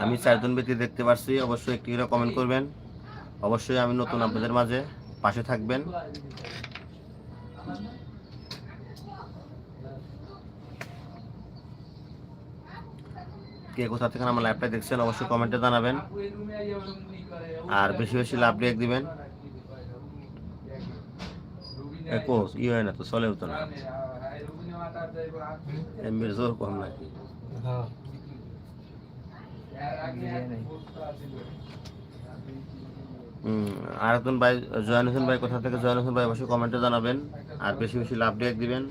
আমি 4 জন ব্যক্তি দেখতে পাচ্ছি, অবশ্যই একটি করে কমেন্ট করবেন। অবশ্যই আমি নতুন আপনাদের মাঝে, পাশে থাকবেন। কে কোথা থেকে আমার লাইভটা দেখছেন অবশ্যই কমেন্টে জানাবেন, আর বেশি বেশি লাভ রেক দিবেন। ই হয় না তো, চলেও তো না, এমবির জোর কম নাকি? আর একজন ভাই জয়ন হোসেন ভাই কোথা থেকে, জয়ন হোসেন ভাই অবশ্যই কমেন্টে জানাবেন, আর বেশি বেশি লাভ রেক দিবেন।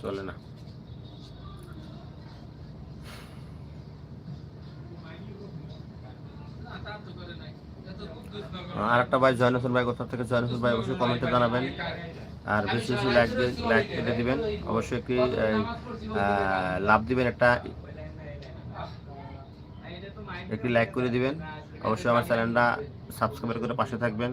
চলে না। আর একটা ভাই জয়ন হোসেন ভাই কোথা থেকে, জয়ন হোসেন ভাই অবশ্যই কমেন্টে জানাবেন, আর বেশি বেশি লাইক কেটে দিবেন। অবশ্যই একটি লাভ দিবেন, একটি লাইক করে দিবেন। অবশ্যই আমার চ্যানেলটা সাবস্ক্রাইব করে পাশে থাকবেন।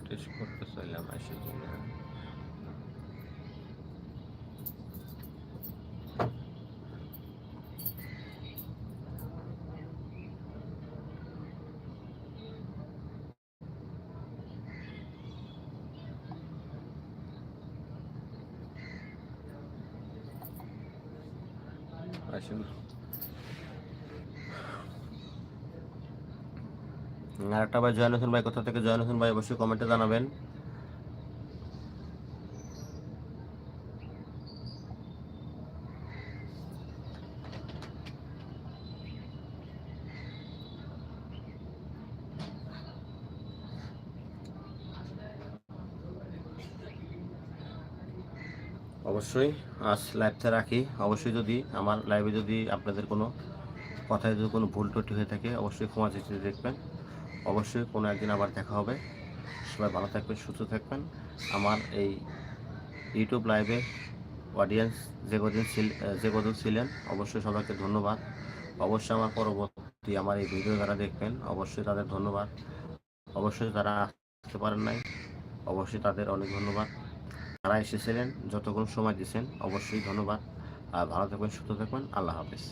টেস্ট করতে চাইলাম আসে কিনা। আসুন। আর একটা ভাই জয়ন হোসেন ভাই কোথা থেকে, জয়ন হোসেন ভাই অবশ্যই কমেন্টে জানাবেন। অবশ্যই আজ লাইভটা রাখি। অবশ্যই যদি আমার লাইভে যদি আপনাদের কোনো কথায় যদি কোনো ভুল ত্রুটি হয়ে থাকে অবশ্যই ক্ষমা দৃষ্টিতে দেখবেন। অবশ্যই কোনো একদিন আবার দেখা হবে। সবাই ভালো থাকবেন, সুস্থ থাকবেন। আমার এই ইউটিউব লাইভে অডিয়েন্স যে কদিন ছিলেন অবশ্যই সবাইকে ধন্যবাদ। অবশ্যই আমার পরবর্তী আমার এই ভিডিও যারা দেখবেন অবশ্যই তাদের ধন্যবাদ। অবশ্যই যারা আসতে পারেন নাই অবশ্যই তাদের অনেক ধন্যবাদ। যারা এসেছিলেন যতক্ষণ সময় দিয়েছেন অবশ্যই ধন্যবাদ। আর ভালো থাকবেন, সুস্থ থাকবেন। আল্লাহ হাফেজ।